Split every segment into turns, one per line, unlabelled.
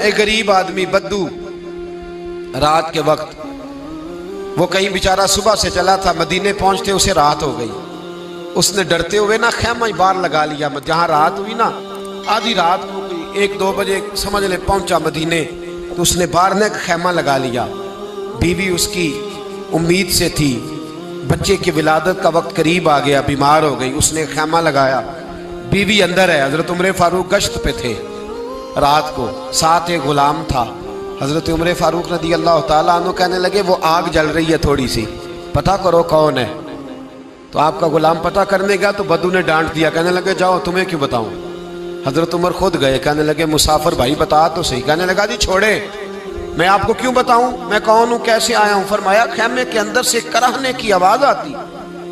ایک غریب آدمی بدو رات کے وقت، وہ کہیں بیچارہ صبح سے چلا تھا، مدینے پہنچتے اسے رات ہو گئی. اس نے ڈرتے ہوئے نا خیمہ ہی باہر لگا لیا. جہاں رات ہوئی نا آدھی رات ہو گئی، 1-2 بجے سمجھ لے پہنچا مدینے، تو اس نے باہر نے ایک خیمہ لگا لیا. بیوی اس کی امید سے تھی، بچے کی ولادت کا وقت قریب آ گیا، بیمار ہو گئی. اس نے خیمہ لگایا، بیوی اندر ہے. حضرت عمر فاروق گشت پہ تھے رات کو، ساتھ ایک غلام تھا. حضرت عمر فاروق رضی اللہ تعالیٰ عنہ کہنے لگے وہ آگ جل رہی ہے تھوڑی سی، پتہ کرو کون ہے. تو آپ کا غلام پتہ کرنے گیا تو بدو نے ڈانٹ دیا، کہنے لگے جاؤ تمہیں کیوں بتاؤں. حضرت عمر خود گئے، کہنے لگے مسافر بھائی بتا تو صحیح. کہنے لگا جی چھوڑے، میں آپ کو کیوں بتاؤں، میں کون ہوں، کیسے آیا ہوں. فرمایا خیمے کے اندر سے کرہنے کی آواز آتی،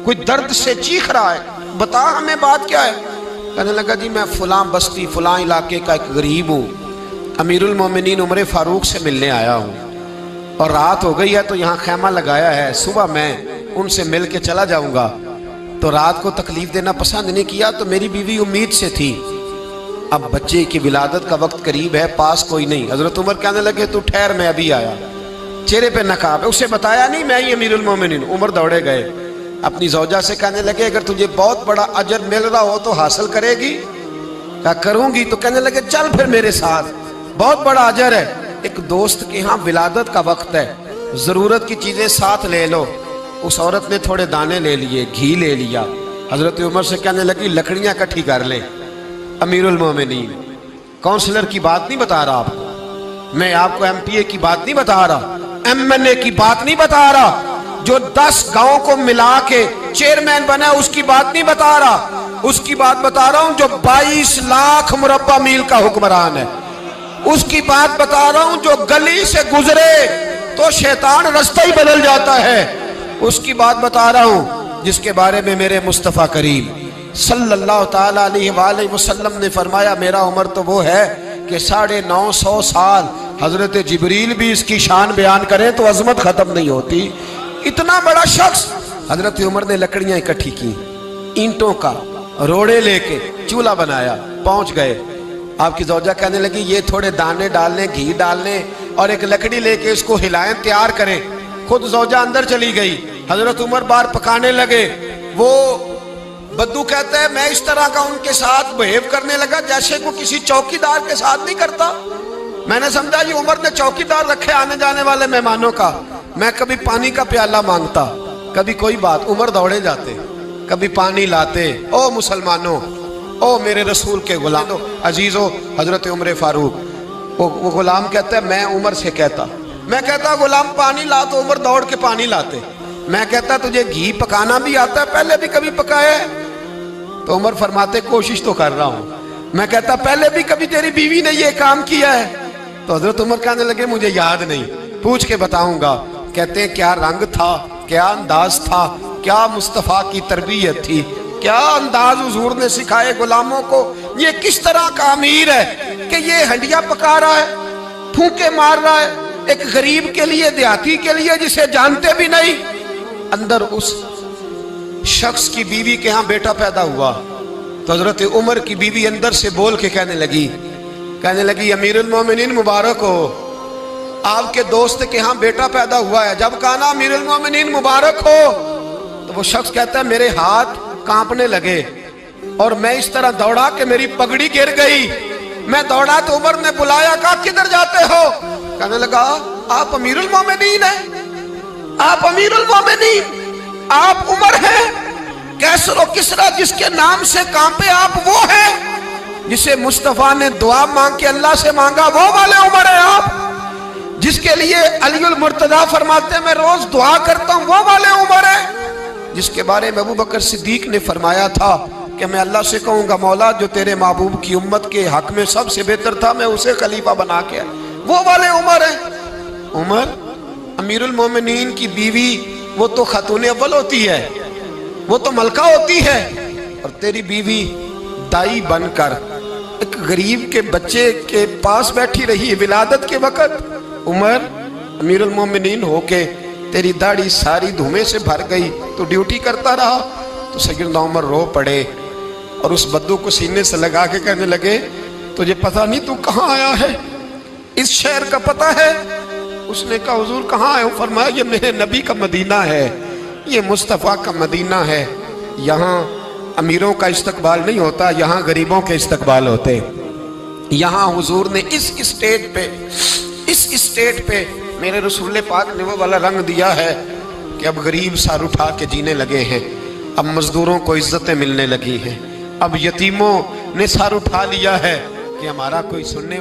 کوئی درد سے چیخ رہا ہے، بتا ہمیں بات کیا ہے. کہنے لگا جی میں فلاں بستی فلاں علاقے کا ایک غریب ہوں، امیر المومنین عمر فاروق سے ملنے آیا ہوں، اور رات ہو گئی ہے تو یہاں خیمہ لگایا ہے، صبح میں ان سے مل کے چلا جاؤں گا. تو رات کو تکلیف دینا پسند نہیں کیا، تو میری بیوی امید سے تھی، اب بچے کی ولادت کا وقت قریب ہے، پاس کوئی نہیں. حضرت عمر کہنے لگے تو ٹھہر میں ابھی آیا. چہرے پہ نقاب ہے، اسے بتایا نہیں میں ہی امیر المومنین. عمر دوڑے گئے، اپنی زوجہ سے کہنے لگے اگر تجھے بہت بڑا اجر مل رہا ہو تو حاصل کرے گی. کہا کروں گی. تو کہنے لگے چل پھر میرے ساتھ، بہت بڑا اجر ہے. ایک دوست کے ہاں ولادت کا وقت ہے، ضرورت کی چیزیں ساتھ لے لو. اس عورت نے تھوڑے دانے لے لیے، گھی لے لیا. حضرت عمر سے کہنے لگی لکڑیاں اکٹھی کر لیں. امیر المومنین کونسلر کی بات نہیں بتا رہا آپ کو، میں آپ کو ایم پی اے کی بات نہیں بتا رہا، ایم این اے کی بات نہیں بتا رہا، جو 10 گاؤں کو ملا کے چیئرمین بنا اس کی بات نہیں بتا رہا، اس کی بات بتا رہا ہوں جو 22 لاکھ مربع میل کا حکمران ہے. اس کی بات بتا رہا ہوں جو گلی سے گزرے تو شیطان رستہ ہی بدل جاتا ہے. اس کی بات بتا رہا ہوں جس کے بارے میں میرے مصطفیٰ کریم صلی اللہ تعالیٰ علیہ وآلہ وسلم نے فرمایا میرا عمر تو وہ ہے کہ 950 سال حضرت جبریل بھی اس کی شان بیان کریں تو عظمت ختم نہیں ہوتی. اتنا بڑا شخص. حضرت عمر نے لکڑیاں اکٹھی کی، اینٹوں کا روڑے لے کے چولہا بنایا، پہنچ گئے. آپ کی زوجہ کہنے لگی یہ تھوڑے دانے ڈالنے، گھی ڈالنے اور ایک لکڑی لے کے اس کو ہلائیں، تیار کریں. خود زوجہ اندر چلی گئی، حضرت عمر باہر پکانے لگے. وہ بدو کہتا ہے میں اس طرح کا ان کے ساتھ بہیو کرنے لگا جیسے کو کسی چوکیدار کے ساتھ نہیں کرتا. میں نے سمجھا یہ عمر نے چوکیدار رکھے آنے جانے والے مہمانوں کا. میں کبھی پانی کا پیالہ مانگتا، کبھی کوئی بات، عمر دوڑے جاتے، کبھی پانی لاتے. او مسلمانوں، او میرے رسول کے غلام عزیزو، حضرت عمر فاروق وہ غلام کہتا ہے میں عمر سے کہتا، میں کہتا غلام پانی لا تو عمر دوڑ کے پانی لاتے. میں کہتا تجھے گھی پکانا بھی آتا ہے، پہلے بھی کبھی پکایا ہے؟ تو عمر فرماتے کوشش تو کر رہا ہوں. میں کہتا پہلے بھی کبھی تیری بیوی نے یہ کام کیا ہے؟ تو حضرت عمر کہنے لگے مجھے یاد نہیں، پوچھ کے بتاؤں گا. کہتے ہیں کیا رنگ تھا، کیا انداز تھا، کیا مصطفیٰ کی تربیت تھی، کیا انداز حضور نے سکھائے غلاموں کو. یہ کس طرح کا امیر ہے کہ یہ ہنڈیاں پکا رہا ہے، پھونکے مار رہا ہے ایک غریب کے لیے، دیہاتی کے لیے جسے جانتے بھی نہیں. اندر اس شخص کی بیوی کے ہاں بیٹا پیدا ہوا تو حضرت عمر کی بیوی اندر سے بول کے کہنے لگی امیر المومنین مبارک ہو، آپ کے دوست کے ہاں بیٹا پیدا ہوا ہے. جب کہا نا امیر المومنین مبارک ہو تو وہ شخص کہتا ہے میرے ہاتھ کانپنے لگے اور میں اس طرح دوڑا کہ میری پگڑی گر گئی. میں دوڑا تو عمر نے بلایا، کہا کدھر جاتے ہو؟ کہنے لگا آپ امیر المومنین ہیں، آپ امیر المومنین، آپ عمر ہیں. کیسر و کسرا جس کے نام سے کانپے آپ وہ ہیں جسے مصطفیٰ نے دعا مانگ کے اللہ سے مانگا، وہ والے عمر ہیں آپ. جس کے لیے علی المرتضیٰ فرماتے ہیں میں روز دعا کرتا ہوں، وہ والے عمر ہیں. جس کے بارے میں ابو بکر صدیق نے فرمایا تھا کہ میں اللہ سے کہوں گا مولا جو تیرے محبوب کی امت کے حق میں سب سے بہتر تھا میں اسے خلیفہ بنا کے، وہ والے عمر ہیں. عمر امیر المومنین کی بیوی وہ تو خاتون اول ہوتی ہے، وہ تو ملکہ ہوتی ہے، اور تیری بیوی دائی بن کر ایک غریب کے بچے کے پاس بیٹھی رہی ولادت کے وقت. عمر امیر المومنین ہو کے تیری داڑھی ساری دھومے سے بھر گئی تو ڈیوٹی کرتا رہا. تو سیدنا عمر رو پڑے اور اس بدو کو سینے سے لگا کے کہنے لگے تجھے پتہ نہیں تو کہاں آیا ہے؟ اس شہر کا پتہ ہے؟ اس نے کہا حضور کہاں ہے؟ فرمایا یہ میرے نبی کا مدینہ ہے، یہ مصطفیٰ کا مدینہ ہے، یہاں امیروں کا استقبال نہیں ہوتا، یہاں غریبوں کے استقبال ہوتے۔ یہاں حضور نے اس اسٹیٹ پہ میرے رسول پاک نے وہ والا رنگ دیا ہے کہ اب غریب سر اٹھا کے جینے لگے ہیں، اب مزدوروں کو عزتیں ملنے لگی ہیں، اب یتیموں نے سر اٹھا لیا ہے کہ ہمارا کوئی سننے